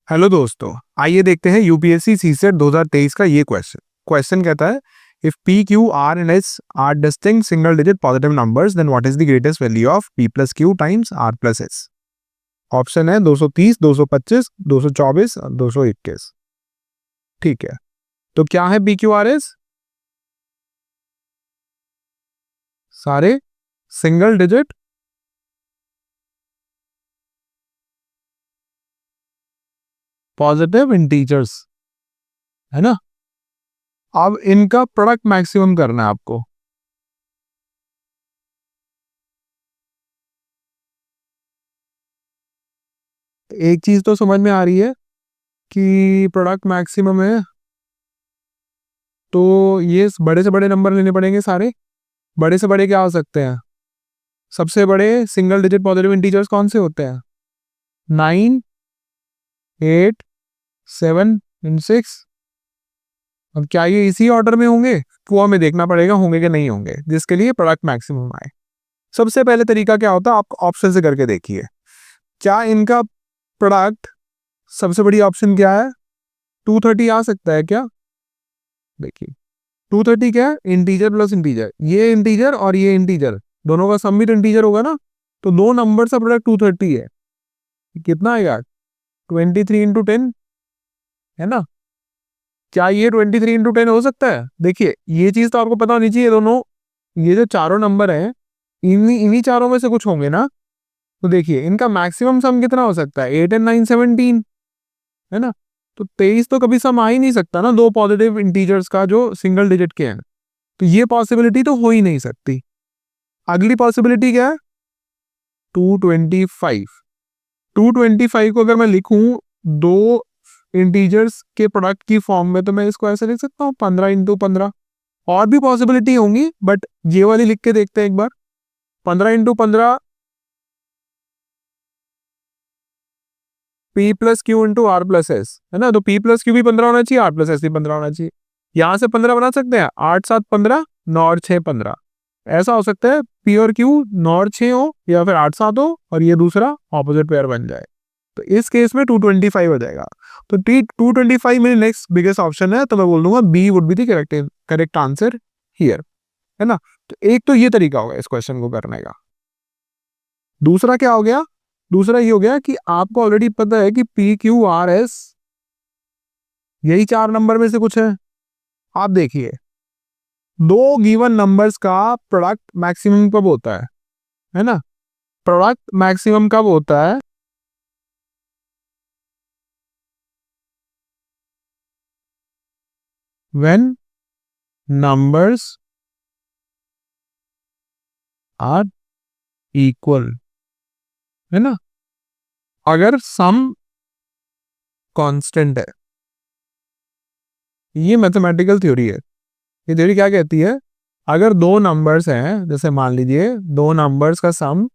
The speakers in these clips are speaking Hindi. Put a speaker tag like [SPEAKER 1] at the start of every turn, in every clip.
[SPEAKER 1] हेलो दोस्तों, आइए देखते हैं यूपीएससी सीसेट 2023 का ये क्वेश्चन। क्वेश्चन कहता है if P Q R and S are distinct single digit positive numbers then what is the greatest value of P plus Q times R plus S. Option है 230, 225, 224 और 221। ठीक है, तो क्या है पी क्यू आर एस? सारे सिंगल डिजिट पॉजिटिव इंटीजर्स, है ना। अब इनका प्रोडक्ट मैक्सिमम करना है आपको। एक चीज तो समझ में आ रही है कि प्रोडक्ट मैक्सिमम है, तो ये बड़े से बड़े नंबर लेने पड़ेंगे सारे। बड़े से बड़े क्या हो सकते हैं? सबसे बड़े सिंगल डिजिट पॉजिटिव इंटीजर्स कौन से होते हैं? 9, 8, 7 एंड 6। अब क्या ये इसी ऑर्डर में होंगे? वो हमें देखना पड़ेगा होंगे कि नहीं होंगे, जिसके लिए प्रोडक्ट मैक्सिमम आए। सबसे पहले तरीका क्या होता है, आप ऑप्शन से करके देखिए। क्या इनका प्रोडक्ट सबसे बड़ी ऑप्शन क्या है? 230 आ सकता है क्या? देखिए 230 क्या है? इंटीजर प्लस इंटीजर, ये इंटीजर और ये इंटीजर दोनों का सम भी तो इंटीजर होगा ना। तो दो नंबर का प्रोडक्ट 230 है। कितना आएगा? 23 × 10, है ना। क्या ये 23 × 10 हो सकता है? देखिए ये चीज तो आपको पता होनी चाहिए, दोनों ये जो चारों नंबर हैं इन्हीं इन्हीं चारों में से कुछ होंगे ना। तो देखिए इनका मैक्सिमम सम कितना हो सकता है? 8 और 9 17, है ना। तो 23 तो कभी सम आ ही नहीं सकता ना, दो पॉजिटिव इंटीजर्स का जो सिंगल डिजिट के हैं। तो ये पॉसिबिलिटी तो हो ही नहीं सकती। अगली पॉसिबिलिटी क्या है? 225। 225 को अगर मैं लिखूं दो इंटीजर्स के प्रोडक्ट की फॉर्म में, तो मैं इसको ऐसे लिख सकता हूँ 15 × 15। और भी पॉसिबिलिटी होंगी, बट ये वाली लिख के देखते हैं एक बार। 15 × 15 P plus Q into R plus S, है ना। तो पी प्लस क्यू भी 15 होना चाहिए, आर प्लस एस भी 15 होना चाहिए। यहां से 15 बना सकते हैं, 8 7 15, 9 और 6 15। ऐसा हो सकता है पी और क्यू 9 और 6 हो, या फिर 8 7 हो और ये दूसरा ऑपोजिट पेयर बन जाए। तो इस केस में 225 हो जाएगा। तो टी 225 मेरी नेक्स्ट बिगेस्ट ऑप्शन है, तो मैं बोल दूंगा B would be the correct answer here, है ना। तो एक तो ये तरीका होगा इस क्वेश्चन को करने का। दूसरा क्या हो गया? दूसरा ये हो गया कि आपको ऑलरेडी पता है कि पी क्यू आर एस यही चार नंबर में से कुछ है। आप देखिए दो गिवन नंबर्स का प्रोडक्ट मैक्सिमम कब होता है ना। प्रोडक्ट मैक्सिमम कब होता है? व्हेन नंबर्स आर इक्वल, है ना। अगर सम कांस्टेंट है, ये मैथमेटिकल थ्योरी है। ये थ्योरी क्या कहती है? अगर दो नंबर्स हैं, जैसे मान लीजिए दो नंबर्स का सम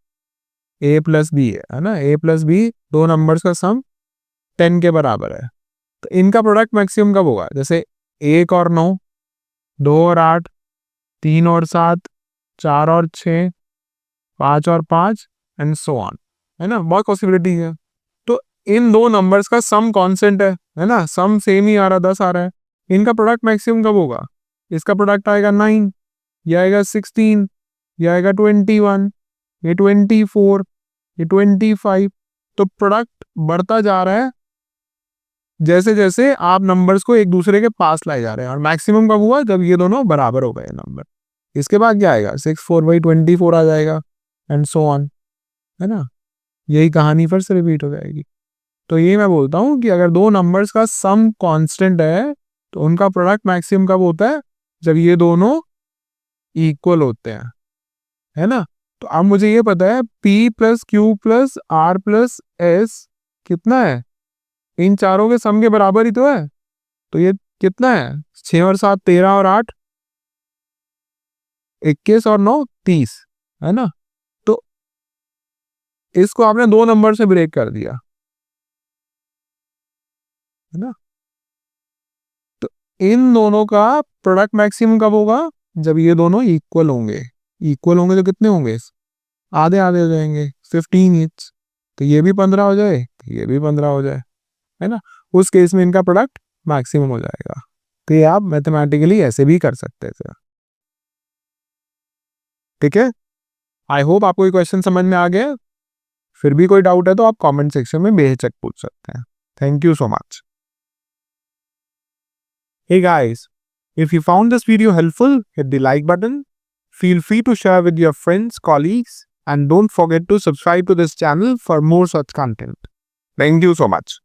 [SPEAKER 1] a प्लस बी है ना। a प्लस बी दो नंबर्स का सम 10 के बराबर है। तो इनका प्रोडक्ट मैक्सिमम कब होगा? जैसे 1 और 9, 2 और 8, 3 और 7, 4 और 6, 5 और 5 एंड सो ऑन, है ना। बहुत पॉसिबिलिटी है। तो इन दो नंबर्स का सम कांस्टेंट है ना, सम सेम ही आ रहा, 10 आ रहा है। इनका प्रोडक्ट मैक्सिमम कब होगा? इसका प्रोडक्ट आएगा 9, या आएगा 16, या आएगा 21, ये 24, ये 25। तो प्रोडक्ट बढ़ता जा रहा है जैसे जैसे आप नंबर्स को एक दूसरे के पास लाए जा रहे हैं। और मैक्सिमम कब हुआ? जब ये दोनों बराबर हो गए नंबर। इसके बाद क्या आएगा? 6 4/24 आ जाएगा एंड सो ऑन, है ना। यही कहानी फिर से रिपीट हो जाएगी। तो ये मैं बोलता हूँ कि अगर दो नंबर्स का सम कांस्टेंट है, तो उनका प्रोडक्ट मैक्सिमम कब होता है? जब ये दोनों इक्वल होते हैं, है ना। तो अब मुझे ये पता है P plus Q plus R plus S कितना है? इन चारों के सम के बराबर ही तो है। तो ये कितना है? 6 और 7 13 और 8 21 और 9 30, है ना। तो इसको आपने दो नंबर से ब्रेक कर दिया, है ना। तो इन दोनों का प्रोडक्ट मैक्सिमम कब होगा? जब ये दोनों इक्वल होंगे। इक्वल होंगे तो कितने होंगे? आधे आधे हो जाएंगे, 15 ईच। तो ये भी 15 हो जाए, तो ये भी 15 हो जाए। है ना, उस केस में इनका प्रोडक्ट मैक्सिमम हो जाएगा। तो ये आप मैथमेटिकली ऐसे भी कर सकते थे। ठीक है, आई होप आपको ये क्वेश्चन समझ में आ गया। फिर भी कोई डाउट है तो आप कमेंट सेक्शन में बेहिचक पूछ सकते हैं। Thank you so much. Hey guys, if you found this video helpful, hit the like button. Feel free to share with your friends, colleagues, and don't forget to subscribe to this channel for more such content. Thank you so much.